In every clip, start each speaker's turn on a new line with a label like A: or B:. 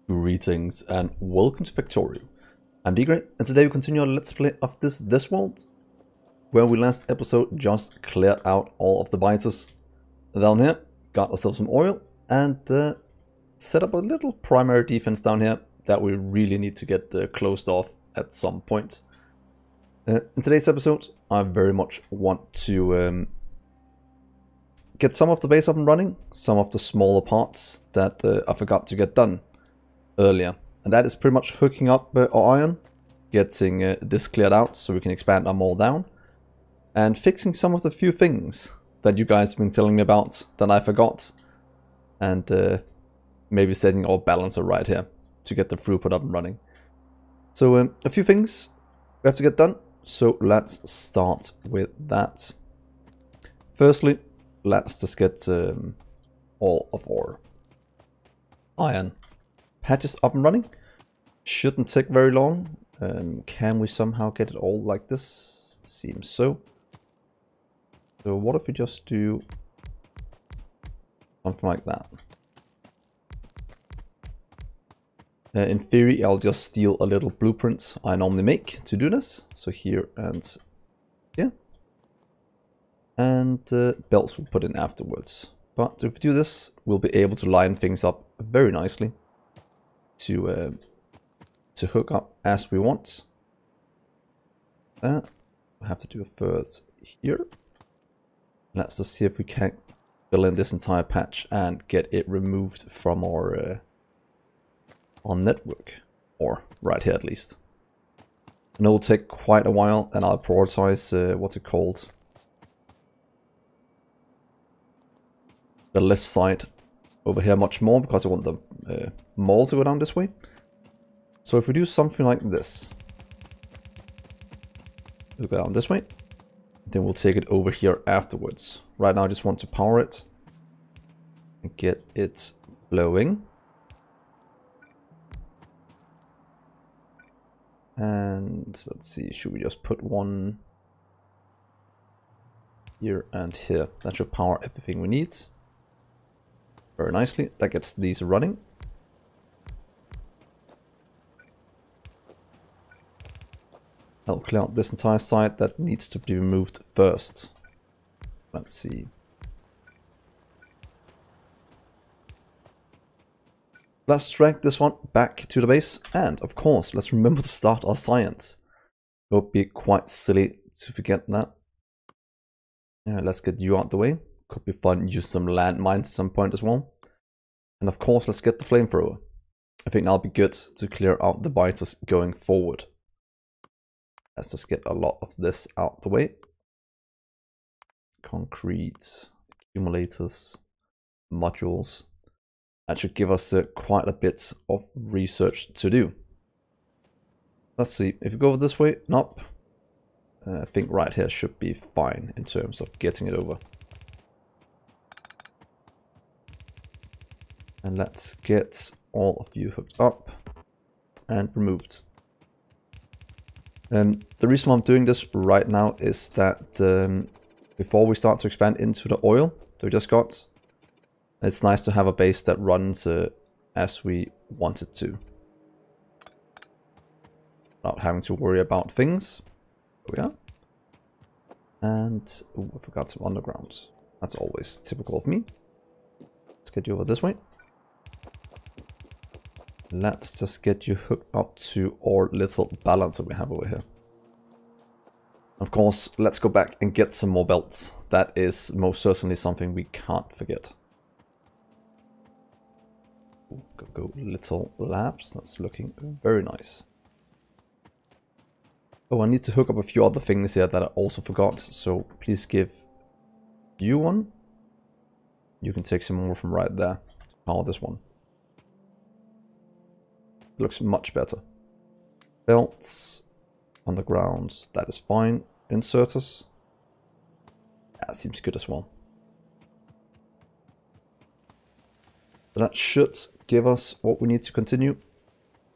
A: Greetings and welcome to Factorio. I'm Dgray, and today we continue our let's play of this DeathWorld, where we last episode just cleared out all of the biters down here, got ourselves some oil, and set up a little primary defense down here that we really need to get closed off at some point. In today's episode, I very much want to get some of the base up and running, some of the smaller parts that I forgot to get done earlier, and that is pretty much hooking up our iron, getting this cleared out so we can expand our mall down, and fixing some of the few things that you guys have been telling me about that I forgot, and maybe setting our balancer right here to get the throughput up and running. So a few things we have to get done, so let's start with that. Firstly, let's just get all of our iron patches up and running. Shouldn't take very long. Can we somehow get it all like this? Seems so. So what if we just do something like that? In theory, I'll just steal a little blueprint I normally make to do this. So here and here. And belts we'll put in afterwards. But if we do this, we'll be able to line things up very nicely to hook up as we want. I have to do a first here. Let's just see if we can fill in this entire patch and get it removed from our network, or right here at least. And it will take quite a while, and I'll prioritize what's it called, the left side over here much more, because I want the mall to go down this way. So if we do something like this, we'll go down this way, then we'll take it over here afterwards. Right now I just want to power it and get it flowing. And let's see, should we just put one here and here? That should power everything we need very nicely. That gets these running. I'll clear out this entire side that needs to be removed first. Let's see. Let's drag this one back to the base, and of course, let's remember to start our science. It would be quite silly to forget that. Yeah, let's get you out the way. Could be fun, use some landmines at some point as well. And of course, let's get the flamethrower. I think that'll be good to clear out the biters going forward. Let's just get a lot of this out the way. Concrete, accumulators, modules. That should give us quite a bit of research to do. Let's see, if you go this way, nope. I think right here should be fine in terms of getting it over. And let's get all of you hooked up and removed. The reason why I'm doing this right now is that before we start to expand into the oil that we just got, it's nice to have a base that runs as we want it to, without having to worry about things. There we are. And ooh, I forgot some undergrounds. That's always typical of me. Let's get you over this way. Let's just get you hooked up to our little balancer we have over here. Of course, let's go back and get some more belts. That is most certainly something we can't forget. Ooh, go little labs. That's looking very nice. Oh, I need to hook up a few other things here that I also forgot. So please give you one. You can take some more from right there to power this one. Looks much better. Belts, undergrounds, that is fine. Inserters, that seems good as well. That should give us what we need to continue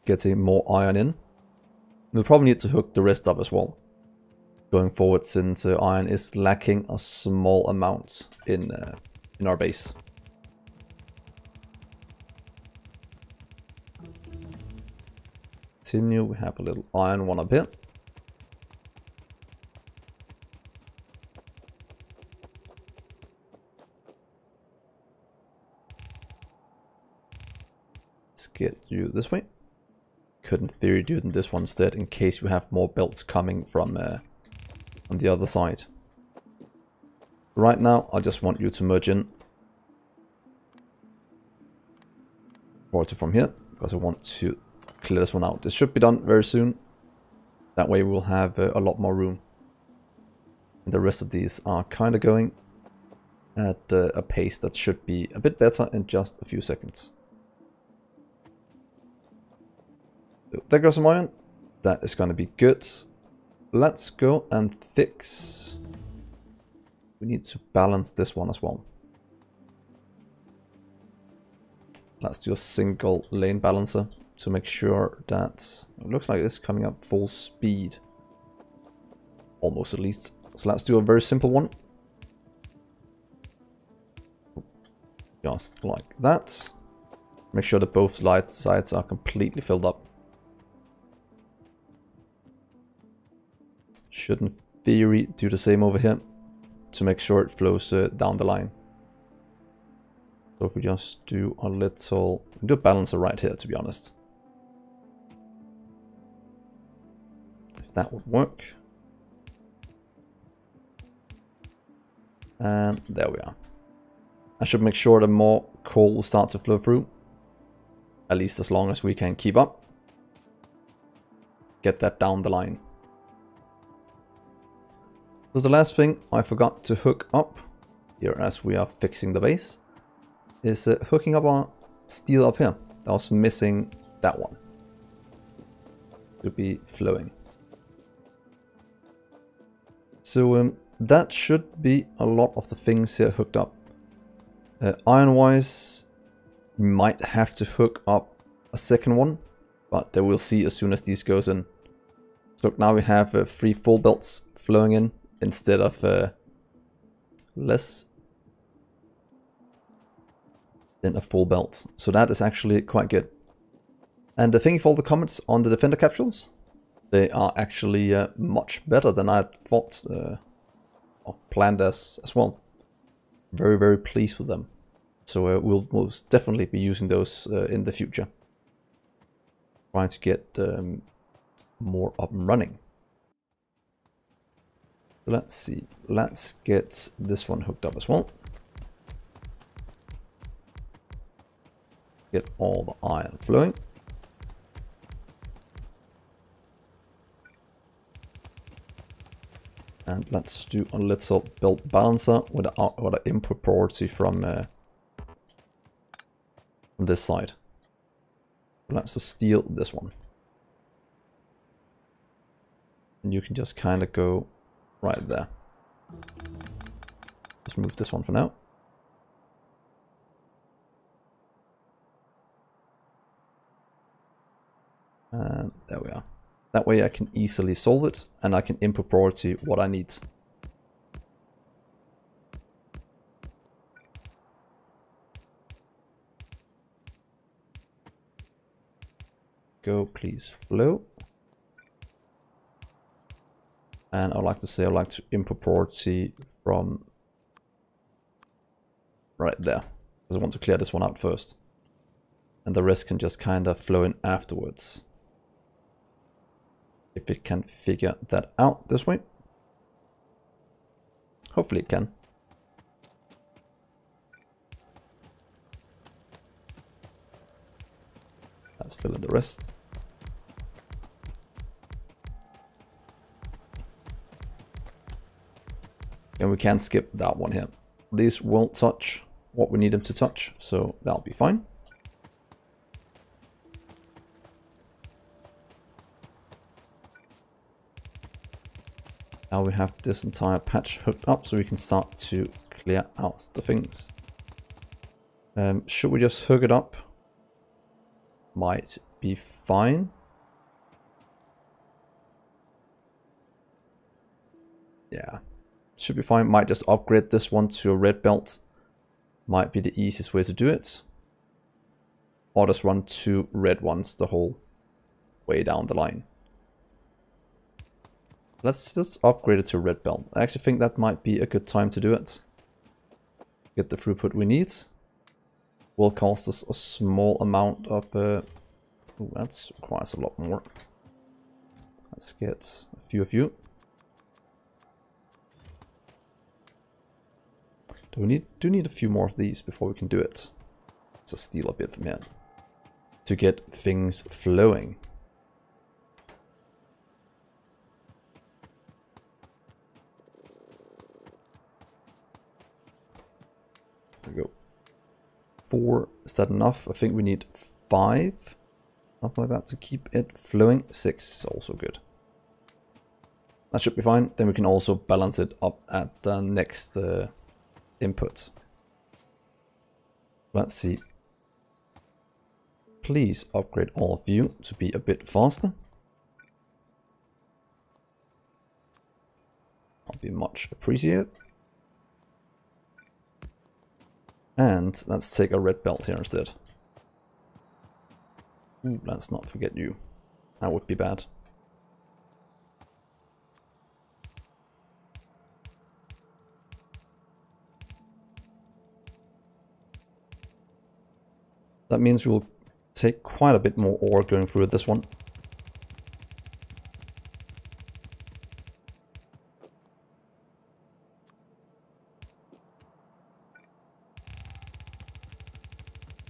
A: getting more iron in. We'll probably need to hook the rest up as well going forward, since iron is lacking a small amount in our base. continue. We have a little iron one up here. Let's get you this way. Could in theory do it in this one instead, in case you have more belts coming from the other side. Right now, I just want you to merge in. Or to from here, because I want to clear this one out. This should be done very soon. That way we'll have a lot more room. And the rest of these are kind of going at a pace that should be a bit better in just a few seconds. So there goes some iron. That is going to be good. Let's go and fix. We need to balance this one as well. Let's do a single lane balancer to make sure that it looks like it's coming up full speed. Almost at least. So let's do a very simple one. Just like that. Make sure that both sides are completely filled up. Should in theory do the same over here to make sure it flows down the line. So if we just do a little, we can do a balancer right here, to be honest. If that would work. And there we are. I should make sure that more coal will start to flow through. At least as long as we can keep up. Get that down the line. So the last thing I forgot to hook up here as we are fixing the base is hooking up our steel up here. That was missing that one. To be flowing. So that should be a lot of the things here hooked up. Iron wise, we might have to hook up a second one, but they will see as soon as these goes in. So now we have 3 full belts flowing in instead of less than a full belt. So that is actually quite good. And thank you for all the comments on the defender capsules. They are actually much better than I thought or planned as well. Very, very pleased with them. So we'll most definitely be using those in the future. Trying to get more up and running. So let's see. Let's get this one hooked up as well. Get all the iron flowing. And let's do a little belt balancer with an input priority from this side. Let's just steal this one. And you can just kind of go right there. Just move this one for now. And there we are. That way I can easily solve it and I can input priority what I need. Go, please flow. And I'd like to say I'd like to input priority from right there. Because I want to clear this one out first. And the rest can just kind of flow in afterwards. If it can figure that out this way. Hopefully it can. Let's fill in the rest. And we can skip that one here. These won't touch what we need them to touch, so that'll be fine. Now we have this entire patch hooked up, so we can start to clear out the things. Should we just hook it up? Might be fine. Yeah, should be fine. Might just upgrade this one to a red belt. Might be the easiest way to do it. Or just run 2 red ones the whole way down the line. Let's just upgrade it to red belt. I actually think that might be a good time to do it. Get the throughput we need. Will cost us a small amount of... ooh, that requires a lot more. Let's get a few. Do need a few more of these before we can do it. Let's just steal a bit from here. To get things flowing. There we go. 4, is that enough? I think we need 5. Something like that to keep it flowing. 6 is also good. That should be fine. Then we can also balance it up at the next input. Let's see. Please upgrade all of you to be a bit faster. That'll be much appreciated. And let's take a red belt here instead. Ooh, let's not forget you. That would be bad. That means we will take quite a bit more ore going through this one.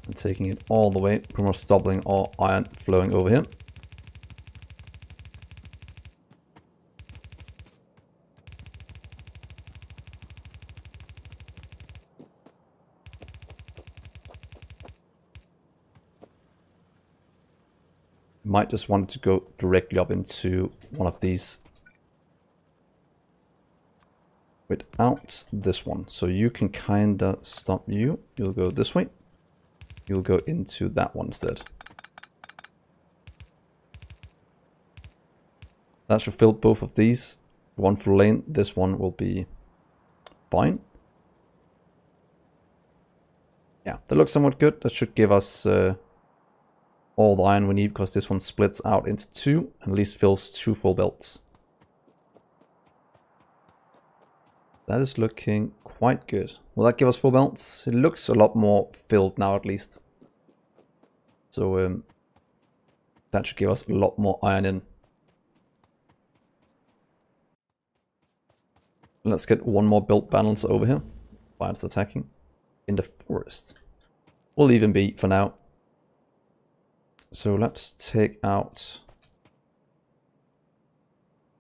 A: And taking it all the way, pretty much doubling our iron flowing over here. Might just want it to go directly up into one of these without this one. So you can kinda stop you. You'll go this way. You'll go into that one instead. That should fill both of these. One full lane. This one will be fine. Yeah, that looks somewhat good. That should give us all the iron we need, because this one splits out into 2 and at least fills 2 full belts. That is looking quite good. Will that give us full belts? It looks a lot more filled now at least. So that should give us a lot more iron in. Let's get one more belt balance over here while it's attacking in the forest. We'll leave him be for now. So let's take out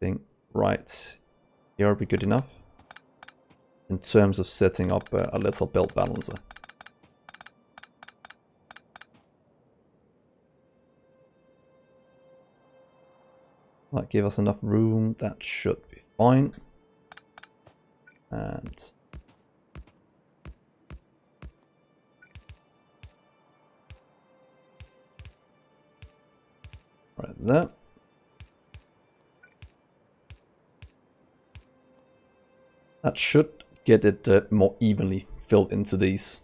A: thing right here would be good enough in terms of setting up a little belt balancer. That give us enough room. That should be fine. And right there. That should get it more evenly filled into these.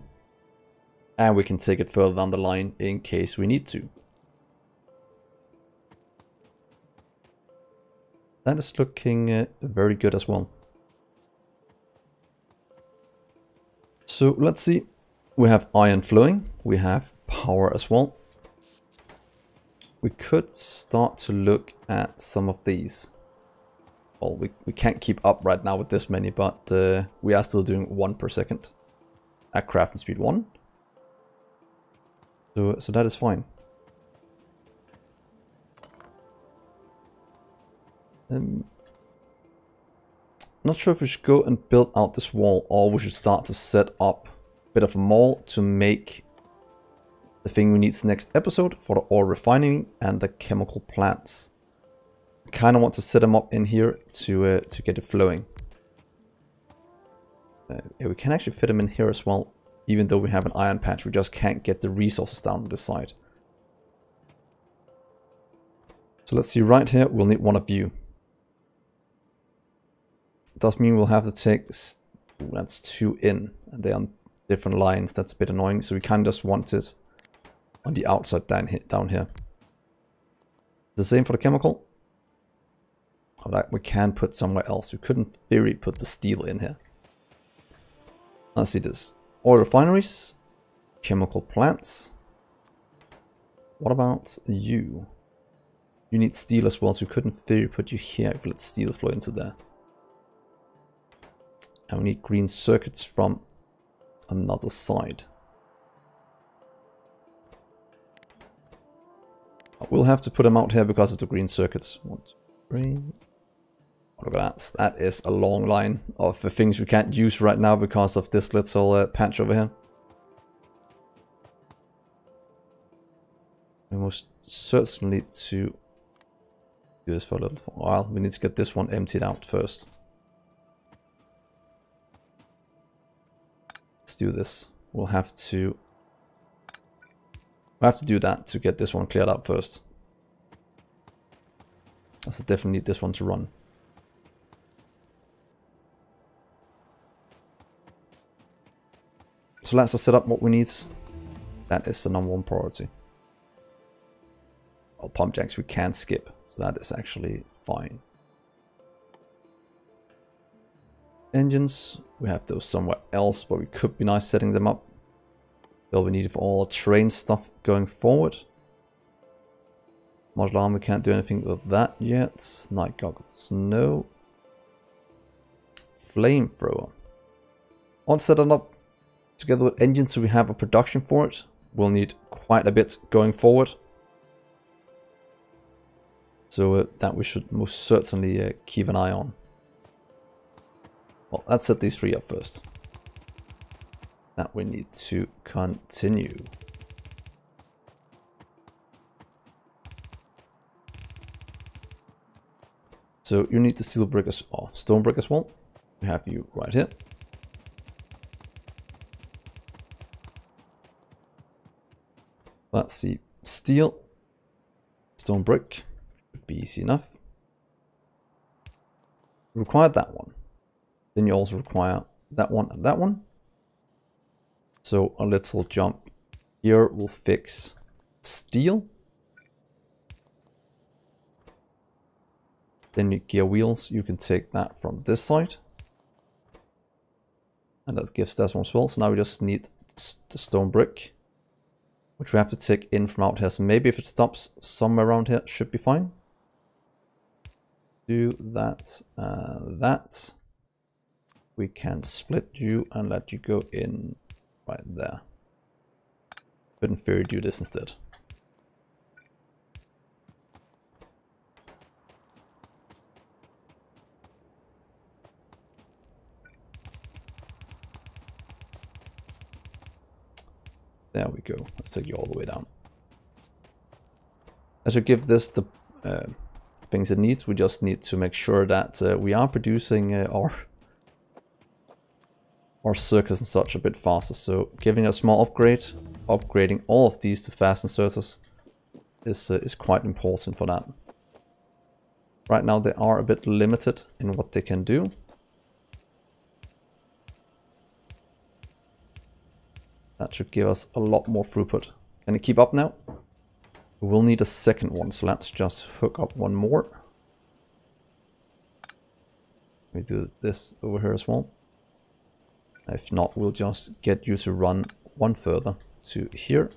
A: And we can take it further down the line in case we need to. That is looking very good as well. So let's see. We have iron flowing. We have power as well. We could start to look at some of these. Well, we can't keep up right now with this many, but we are still doing 1 per second at crafting speed 1. So that is fine. Not sure if we should go and build out this wall, or we should start to set up a bit of a mall to make the thing we need next episode for the ore refining and the chemical plants. I kind of want to set them up in here to get it flowing. Yeah, we can actually fit them in here as well, even though we have an iron patch. We just can't get the resources down this side. So let's see, right here we'll need one of you. Does mean we'll have to take, that's 2 in, and they're on different lines. That's a bit annoying, so we kind of just want it on the outside down here. The same for the chemical. Oh, that we can put somewhere else. We could in theory put the steel in here. Let's see this. Oil refineries. Chemical plants. What about you? You need steel as well, so we could in theory put you here if we let steel flow into there. And we need green circuits from another side. We'll have to put them out here because of the green circuits. 1, 2, 3. Look at that. That is a long line of things we can't use right now because of this little patch over here. We most certainly need to do this for a little while. We need to get this one emptied out first. Let's do this. We'll have to do that to get this one cleared up first. So definitely need this one to run. So let's set up what we need. That is the #1 priority. Oh, pump jacks we can skip, so that is actually fine. Engines, we have those somewhere else, but we could be nice setting them up. They'll be needed for all our train stuff going forward. Modular arm, we can't do anything with that yet. Night goggles, no. Flamethrower. On set it up together with engines so we have a production for it. We'll need quite a bit going forward. So that we should most certainly keep an eye on. Well, let's set these 3 up first. That we need to continue. So you need the steel brick or stone brick as well. We have you right here. Let's see. Steel, stone brick. Should be easy enough. We require that one. Then you also require that one and that one. So a little jump here will fix steel. Then your gear wheels, you can take that from this side. And that gives that one as well. So now we just need the stone brick, which we have to take in from out here. So maybe if it stops somewhere around here, should be fine. Do that, that. We can split you and let you go in right there. But in theory do this instead. There we go. Let's take you all the way down. As we give this the things it needs, we just need to make sure that we are producing our circuits and such a bit faster. So giving a small upgrade, upgrading all of these to fast inserters is quite important for that. Right now they are a bit limited in what they can do. That should give us a lot more throughput. Can it keep up now? We will need a second one, so let's just hook up one more. We do this over here as well. If not, we'll just get you to run one further to here.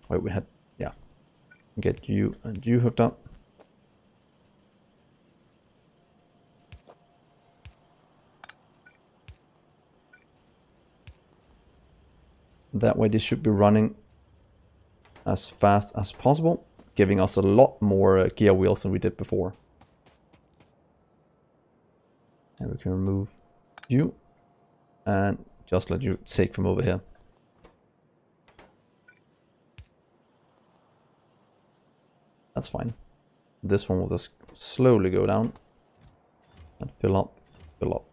A: Wait, we had, yeah. Get you and you hooked up. That way this should be running as fast as possible, giving us a lot more gear wheels than we did before. And we can remove you and just let you take from over here. That's fine. This one will just slowly go down and fill up, fill up.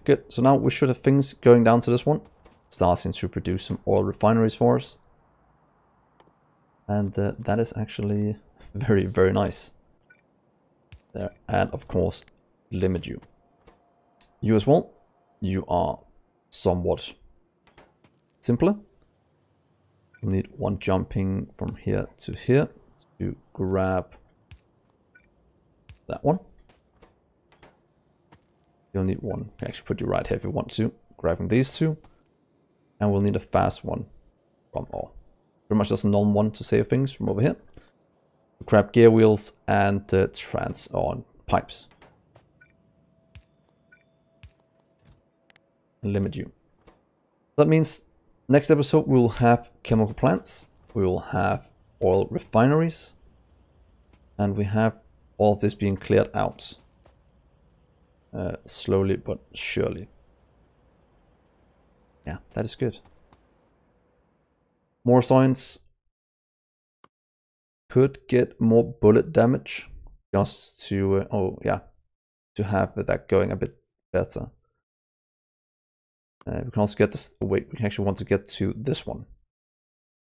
A: Good, so now we should have things going down to this one, starting to produce some oil refineries for us. And that is actually very, very nice. There, and of course, limit you. You as well, you are somewhat simpler. You'll need one jumping from here to here to grab that one. You'll need one, actually put you right here if you want to, grabbing these two. And we'll need a fast one from, or pretty much just a normal one to save things from over here. Grab gear wheels and trans on pipes. And limit you. That means next episode we will have chemical plants, we will have oil refineries, and we have all of this being cleared out. Slowly but surely. Yeah, that is good. More science. Could get more bullet damage just to, to have that going a bit better. We can also get this, wait, we actually want to get to this one.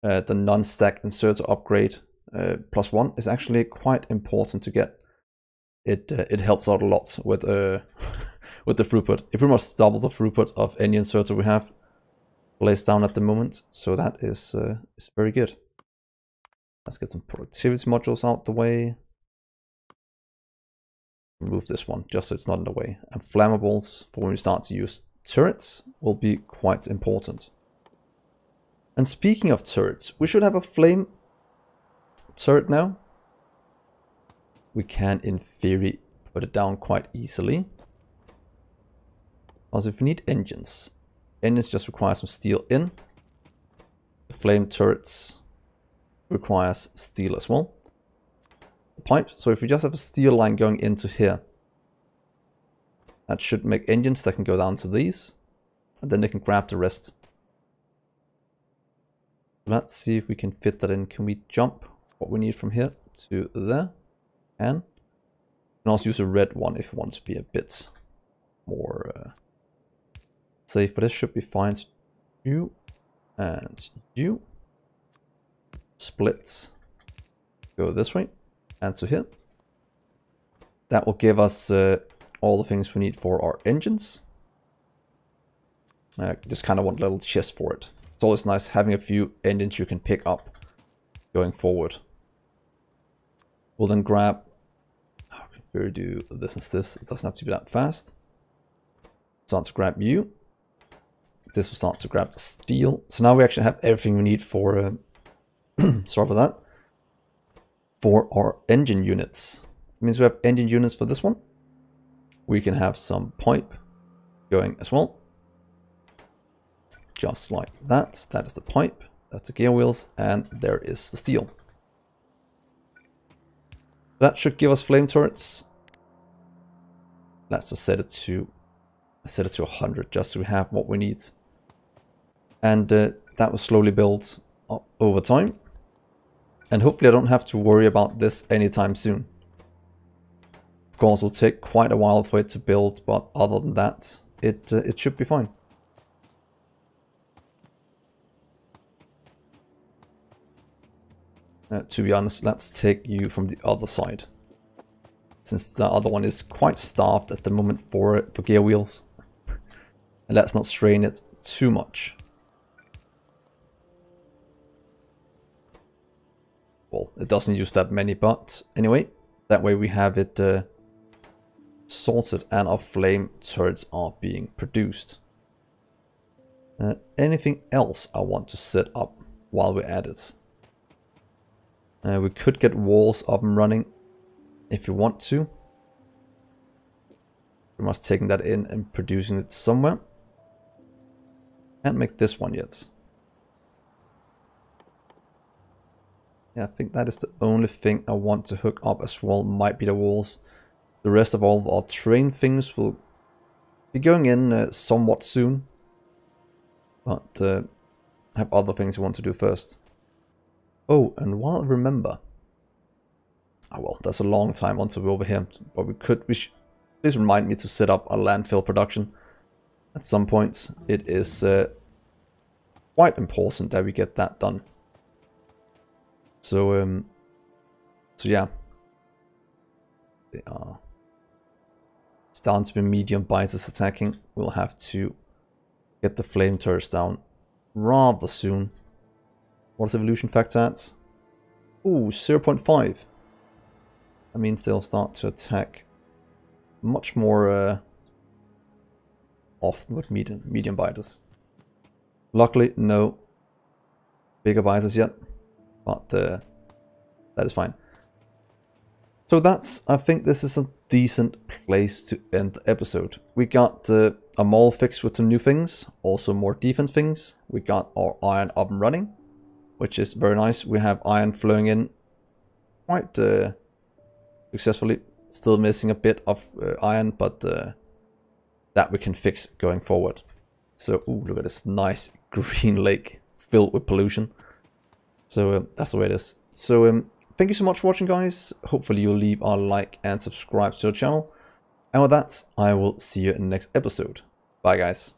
A: The non-stack inserter upgrade +1 is actually quite important to get. It helps out a lot with with the throughput. It pretty much doubles the throughput of any inserter we have placed down at the moment, so that is very good. Let's get some productivity modules out the way. Remove this one just so it's not in the way. And flammables for when we start to use turrets will be quite important. And speaking of turrets, we should have a flame turret now. We can, in theory, put it down quite easily. Also, if we need engines, engines just require some steel in. The flame turrets requires steel as well. The pipe, so if we just have a steel line going into here, that should make engines that can go down to these, and then they can grab the rest. Let's see if we can fit that in. Can we jump what we need from here to there? And we can also use a red one if we want to be a bit more safe, but this should be fine. So you and you split, go this way and to here. That will give us all the things we need for our engines. Just kind of want a little chest for it. It's always nice having a few engines you can pick up going forward. We'll then grab, we'll do this and this. It doesn't have to be that fast. Start to grab you. This will start to grab the steel. So now we actually have everything we need for, sorry for that, for our engine units. It means we have engine units for this one. We can have some pipe going as well. Just like that. That is the pipe. That's the gear wheels. And there is the steel. That should give us flame turrets. Let's just set it to 100 just so we have what we need. And that will slowly build up over time. And hopefully I don't have to worry about this anytime soon. Of course, it'll take quite a while for it to build, but other than that, it should be fine. To be honest, let's take you from the other side, since the other one is quite starved at the moment for gear wheels. And let's not strain it too much. Well, it doesn't use that many, but anyway, that way we have it sorted and our flame turrets are being produced. Anything else I want to set up while we're at it? We could get walls up and running if you want to. We must taking that in and producing it somewhere. Can't make this one yet. Yeah, I think that is the only thing I want to hook up as well, might be the walls. The rest of all of our train things will be going in somewhat soon. But have other things we want to do first. Oh, and while I remember... Oh well, that's a long time until we're over here. But please remind me to set up a landfill production at some point. It is quite important that we get that done. So yeah. They are It's down to be medium biters attacking. We'll have to get the flame turrets down rather soon. What's evolution factor at? Ooh, 0.5. That means they'll start to attack much more often with medium biters. Luckily, no bigger biters yet, but that is fine. So I think this is a decent place to end the episode. We got a mall fixed with some new things, also more defense things. We got our iron up and running, which is very nice. We have iron flowing in quite successfully. Still missing a bit of iron, but that we can fix going forward. So, ooh, look at this nice green lake filled with pollution. So that's the way it is. So thank you so much for watching, guys. Hopefully you'll leave a like and subscribe to the channel. And with that, I will see you in the next episode. Bye, guys.